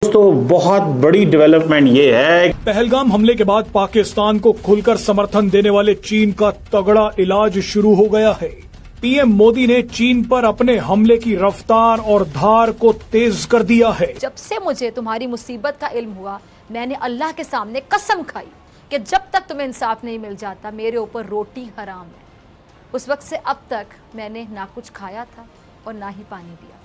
दोस्तों बहुत बड़ी डेवलपमेंट ये है। पहलगाम हमले के बाद पाकिस्तान को खुलकर समर्थन देने वाले चीन का तगड़ा इलाज शुरू हो गया है। पीएम मोदी ने चीन पर अपने हमले की रफ्तार और धार को तेज कर दिया है। जब से मुझे तुम्हारी मुसीबत का इल्म हुआ, मैंने अल्लाह के सामने कसम खाई कि जब तक तुम्हें इंसाफ नहीं मिल जाता मेरे ऊपर रोटी हराम है। उस वक्त से अब तक मैंने ना कुछ खाया था और ना ही पानी पिया।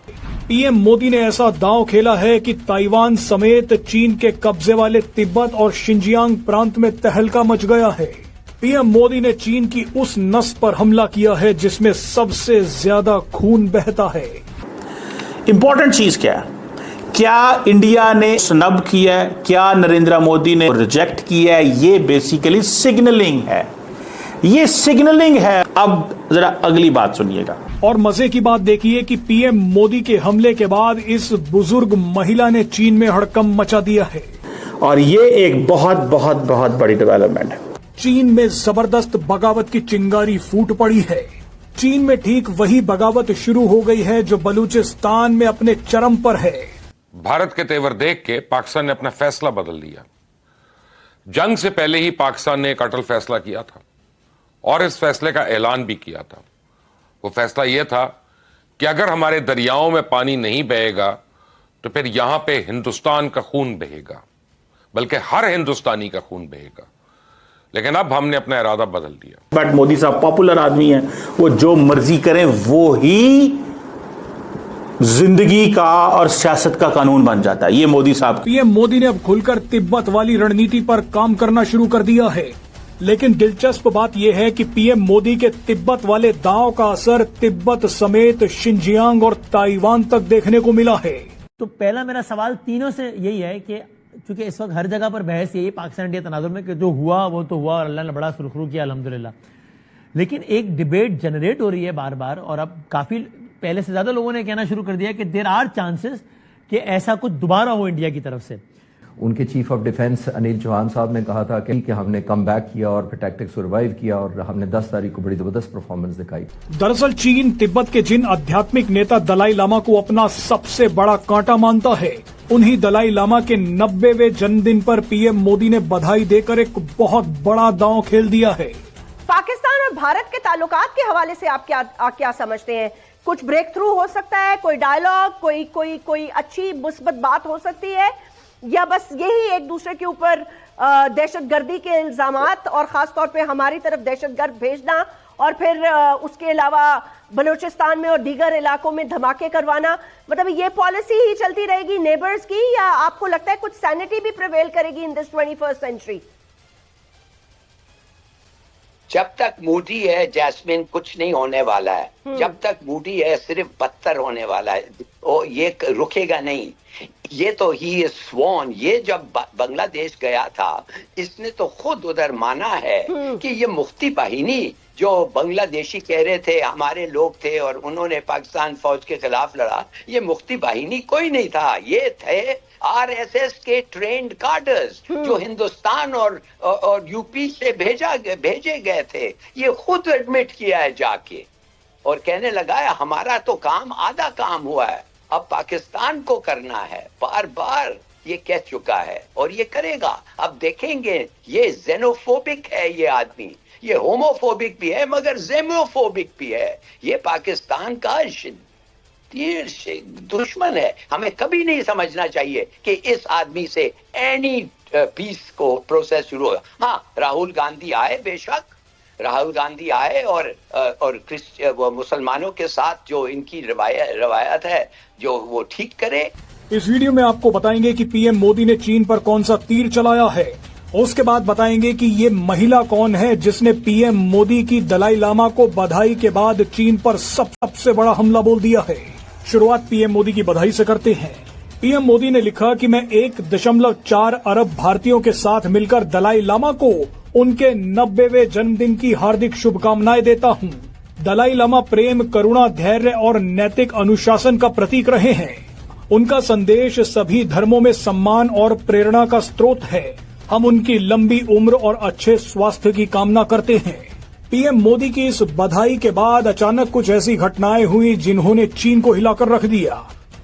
पीएम मोदी ने ऐसा दांव खेला है कि ताइवान समेत चीन के कब्जे वाले तिब्बत और शिनजियांग प्रांत में तहलका मच गया है। पीएम मोदी ने चीन की उस नस पर हमला किया है जिसमें सबसे ज्यादा खून बहता है। इंपॉर्टेंट चीज क्या है? क्या इंडिया ने स्नब किया है? क्या नरेंद्र मोदी ने रिजेक्ट किया है? ये बेसिकली सिग्नलिंग है। ये सिग्नलिंग है। अब जरा अगली बात सुनिएगा। और मजे की बात देखिए कि पीएम मोदी के हमले के बाद इस बुजुर्ग महिला ने चीन में हड़कंप मचा दिया है। और ये एक बहुत बहुत बहुत बड़ी डेवलपमेंट है। चीन में जबरदस्त बगावत की चिंगारी फूट पड़ी है। चीन में ठीक वही बगावत शुरू हो गई है जो बलूचिस्तान में अपने चरम पर है। भारत के तेवर देख के पाकिस्तान ने अपना फैसला बदल लिया। जंग से पहले ही पाकिस्तान ने एक अटल फैसला किया था और इस फैसले का ऐलान भी किया था। वो फैसला यह था कि अगर हमारे दरियाओं में पानी नहीं बहेगा तो फिर यहां पे हिंदुस्तान का खून बहेगा, बल्कि हर हिंदुस्तानी का खून बहेगा। लेकिन अब हमने अपना इरादा बदल दिया। बट मोदी साहब पॉपुलर आदमी हैं, वो जो मर्जी करें वो ही जिंदगी का और सियासत का कानून बन जाता है। ये मोदी साहब। पीएम मोदी ने अब खुलकर तिब्बत वाली रणनीति पर काम करना शुरू कर दिया है। लेकिन दिलचस्प बात यह है कि पीएम मोदी के तिब्बत वाले दांव का असर तिब्बत समेत शिनजियांग और ताइवान तक देखने को मिला है। तो पहला मेरा सवाल तीनों से यही है कि चूंकि इस वक्त हर जगह पर बहस यही पाकिस्तान इंडिया तनाजुर में कि जो हुआ वो तो हुआ और अल्लाह ने बड़ा सुरखरू किया अल्हम्दुलिल्लाह। लेकिन एक डिबेट जनरेट हो रही है बार बार और अब काफी पहले से ज्यादा लोगों ने कहना शुरू कर दिया कि देयर आर चांसेस कि ऐसा कुछ दोबारा हो इंडिया की तरफ से। उनके chief of defence Anil Chauhan साहब ने कहा था कि हमने कम बैक किया और फिर टैक्टिक सर्वाइव किया और हमने 10 तारीख को बड़ी जबरदस्त परफॉर्मेंस दिखाई। दरअसल चीन तिब्बत के जिन आध्यात्मिक नेता दलाई लामा को अपना सबसे बड़ा कांटा मानता है, उन्हीं दलाई लामा के 90वें जन्मदिन पर पीएम मोदी ने बधाई देकर एक बहुत बड़ा दांव खेल दिया है। पाकिस्तान और भारत के ताल्लुकात के हवाले से आप क्या समझते हैं? कुछ ब्रेक थ्रू हो सकता है, कोई डायलॉग, कोई अच्छी मुस्बत बात हो सकती है, या बस यही एक दूसरे के ऊपर दहशतगर्दी के इल्जामात और खासतौर पे हमारी तरफ दहशतगर्द भेजना और फिर उसके अलावा बलूचिस्तान में और दीगर इलाकों में धमाके करवाना, मतलब ये पॉलिसी ही चलती रहेगी नेबर्स की, या आपको लगता है कुछ सैनिटी भी प्रिवेल करेगी इन दिस 21st सेंचुरी? जब तक मोदी है जैस्मिन कुछ नहीं होने वाला है। जब तक मोदी है सिर्फ बदतर होने वाला है। और ये रुकेगा नहीं। ये तो ही इज स्वॉन। ये जब बांग्लादेश गया था इसने तो खुद उधर माना है कि ये मुफ्ती बाहिनी जो बांग्लादेशी कह रहे थे हमारे लोग थे और उन्होंने पाकिस्तान फौज के खिलाफ लड़ा, ये मुफ्ती बाहिनी कोई नहीं था। ये थे आरएसएस के ट्रेंड कार्डर्स जो हिंदुस्तान और यूपी से भेजे गए थे। ये खुद एडमिट किया है जाके और कहने लगा है हमारा तो काम आधा काम हुआ है, अब पाकिस्तान को करना है। बार बार ये कह चुका है और ये करेगा। अब देखेंगे ये जेनोफोबिक है ये आदमी, ये होमोफोबिक भी है मगर जेमोफोबिक भी है। ये पाकिस्तान का दुश्मन है। हमें कभी नहीं समझना चाहिए कि इस आदमी से एनी पीस को प्रोसेस शुरू होगा। हाँ, राहुल गांधी आए, बेशक राहुल गांधी आए और मुसलमानों के साथ जो इनकी रवायत है जो वो ठीक करे। इस वीडियो में आपको बताएंगे कि पीएम मोदी ने चीन पर कौन सा तीर चलाया है। उसके बाद बताएंगे कि ये महिला कौन है जिसने पीएम मोदी की दलाई लामा को बधाई के बाद चीन पर सबसे बड़ा हमला बोल दिया है। शुरुआत पीएम मोदी की बधाई से करते हैं। पीएम मोदी ने लिखा कि मैं 1.4 अरब भारतीयों के साथ मिलकर दलाई लामा को उनके 90वें जन्मदिन की हार्दिक शुभकामनाएं देता हूं। दलाई लामा प्रेम, करुणा, धैर्य और नैतिक अनुशासन का प्रतीक रहे हैं। उनका संदेश सभी धर्मों में सम्मान और प्रेरणा का स्रोत है। हम उनकी लंबी उम्र और अच्छे स्वास्थ्य की कामना करते हैं। पीएम मोदी की इस बधाई के बाद अचानक कुछ ऐसी घटनाएं हुई जिन्होंने चीन को हिलाकर रख दिया।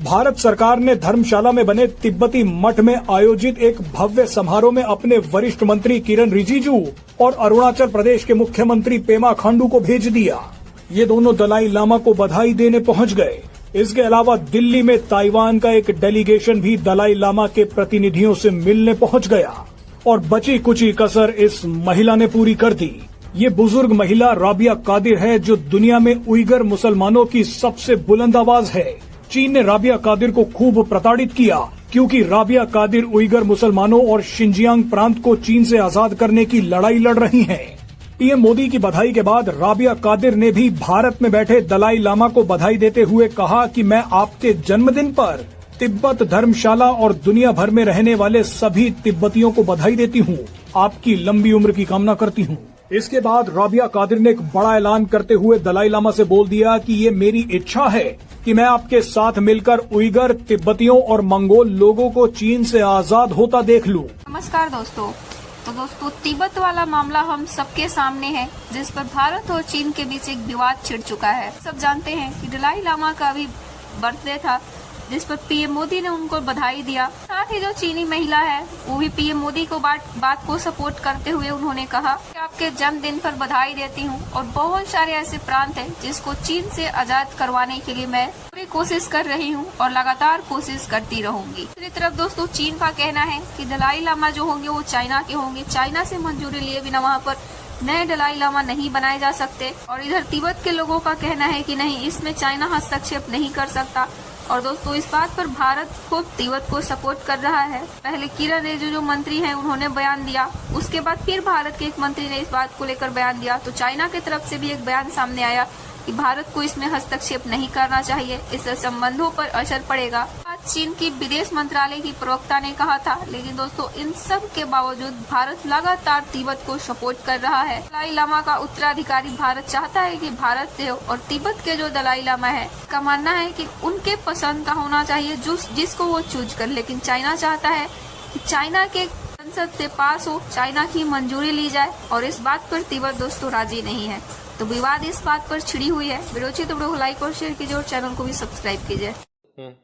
भारत सरकार ने धर्मशाला में बने तिब्बती मठ में आयोजित एक भव्य समारोह में अपने वरिष्ठ मंत्री किरण रिजिजू और अरुणाचल प्रदेश के मुख्यमंत्री पेमा खांडू को भेज दिया। ये दोनों दलाई लामा को बधाई देने पहुंच गए। इसके अलावा दिल्ली में ताइवान का एक डेलीगेशन भी दलाई लामा के प्रतिनिधियों से मिलने पहुंच गया और बची कुची कसर इस महिला ने पूरी कर दी। ये बुजुर्ग महिला राबिया कादिर है, जो दुनिया में उइगर मुसलमानों की सबसे बुलंद आवाज है। चीन ने राबिया कादिर को खूब प्रताड़ित किया क्योंकि राबिया कादिर उइगर मुसलमानों और शिंजियांग प्रांत को चीन से आजाद करने की लड़ाई लड़ रही हैं। पीएम मोदी की बधाई के बाद राबिया कादिर ने भी भारत में बैठे दलाई लामा को बधाई देते हुए कहा कि मैं आपके जन्मदिन पर तिब्बत, धर्मशाला और दुनिया भर में रहने वाले सभी तिब्बतियों को बधाई देती हूँ। आपकी लंबी उम्र की कामना करती हूँ। इसके बाद राबिया कादिर ने एक बड़ा ऐलान करते हुए दलाई लामा से बोल दिया कि ये मेरी इच्छा है कि मैं आपके साथ मिलकर उइगर, तिब्बतियों और मंगोल लोगों को चीन से आजाद होता देख लूं। नमस्कार दोस्तों। तो दोस्तों, तिब्बत वाला मामला हम सबके सामने है, जिस पर भारत और चीन के बीच एक विवाद छिड़ चुका है। सब जानते हैं कि दलाई लामा का अभी बर्थडे था, जिस पर पीएम मोदी ने उनको बधाई दिया। साथ ही जो चीनी महिला है वो भी पीएम मोदी को बात को सपोर्ट करते हुए उन्होंने कहा कि आपके जन्मदिन पर बधाई देती हूँ और बहुत सारे ऐसे प्रांत हैं जिसको चीन से आजाद करवाने के लिए मैं पूरी कोशिश कर रही हूँ और लगातार कोशिश करती रहूंगी। दूसरी तरफ दोस्तों, चीन का कहना है कि दलाई लामा जो होंगे वो चाइना के होंगे। चाइना से मंजूरी लिए बिना वहाँ पर नए दलाई लामा नहीं बनाए जा सकते। और इधर तिब्बत के लोगों का कहना है कि नहीं, इसमें चाइना हस्तक्षेप नहीं कर सकता। और दोस्तों, इस बात पर भारत खुद तिब्बत को सपोर्ट कर रहा है। पहले किरण रिजिजू जो मंत्री हैं उन्होंने बयान दिया, उसके बाद फिर भारत के एक मंत्री ने इस बात को लेकर बयान दिया। तो चाइना की तरफ से भी एक बयान सामने आया कि भारत को इसमें हस्तक्षेप नहीं करना चाहिए, इससे संबंधों पर असर पड़ेगा। चीन की विदेश मंत्रालय की प्रवक्ता ने कहा था। लेकिन दोस्तों, इन सब के बावजूद भारत लगातार तिब्बत को सपोर्ट कर रहा है। दलाई लामा का उत्तराधिकारी भारत चाहता है कि भारत से और तिब्बत के जो दलाई लामा है, का मानना है कि उनके पसंद का होना चाहिए जिसको वो चूज कर। लेकिन चाइना चाहता है कि चाइना के संसद से पास हो, चाइना की मंजूरी ली जाए, और इस बात पर तिब्बत दोस्तों राजी नहीं है। तो विवाद इस बात पर छिड़ी हुई है। वीडियो अच्छी तो लाइक और शेयर कीजिए और चैनल को भी सब्सक्राइब कीजिए।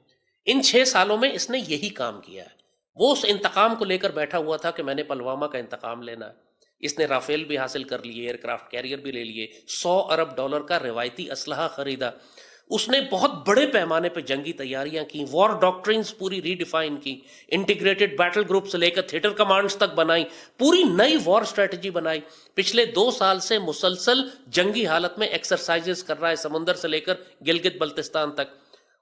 इन 6 सालों में इसने यही काम किया है। वो उस इंतकाम को लेकर बैठा हुआ था कि मैंने पुलवामा का इंतकाम लेना है। इसने राफेल भी हासिल कर लिए, एयरक्राफ्ट कैरियर भी ले लिए, $100 अरब का रिवायती असलहा खरीदा। उसने बहुत बड़े पैमाने पर जंगी तैयारियां की, वॉर डॉक्ट्रिन्स पूरी रीडिफाइन की, इंटीग्रेटेड बैटल ग्रुप से लेकर थिएटर कमांड्स तक बनाई, पूरी नई वॉर स्ट्रेटजी बनाई। पिछले 2 साल से मुसलसल जंगी हालत में एक्सरसाइजेस कर रहा है, समुंदर से लेकर गिलगित बल्तिस्तान तक।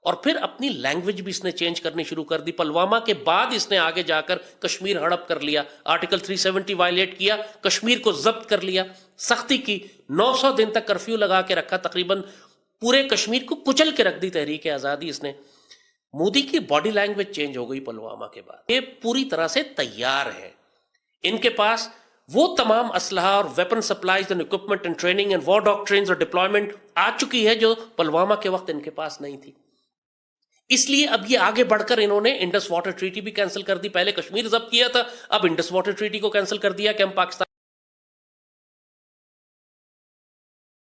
और फिर अपनी लैंग्वेज भी इसने चेंज करनी शुरू कर दी। पुलवामा के बाद इसने आगे जाकर कश्मीर हड़प कर लिया, आर्टिकल 370 वायलेट किया, कश्मीर को जब्त कर लिया, सख्ती की, 900 दिन तक कर्फ्यू लगा के रखा, तकरीबन पूरे कश्मीर को कुचल के रख दी तहरीक आजादी इसने। मोदी की बॉडी लैंग्वेज चेंज हो गई पुलवामा के बाद। ये पूरी तरह से तैयार है। इनके पास वो तमाम असलहा और weapon supplies and equipment and training and war doctrines और डिप्लॉयमेंट आ चुकी है जो पुलवामा के वक्त इनके पास नहीं थी। इसलिए अब ये आगे बढ़कर इन्होंने इंडस वाटर ट्रीटी भी कैंसिल कर दी। पहले कश्मीर जब्त किया था, अब इंडस वाटर ट्रीटी को कैंसिल कर दिया कि हम पाकिस्तान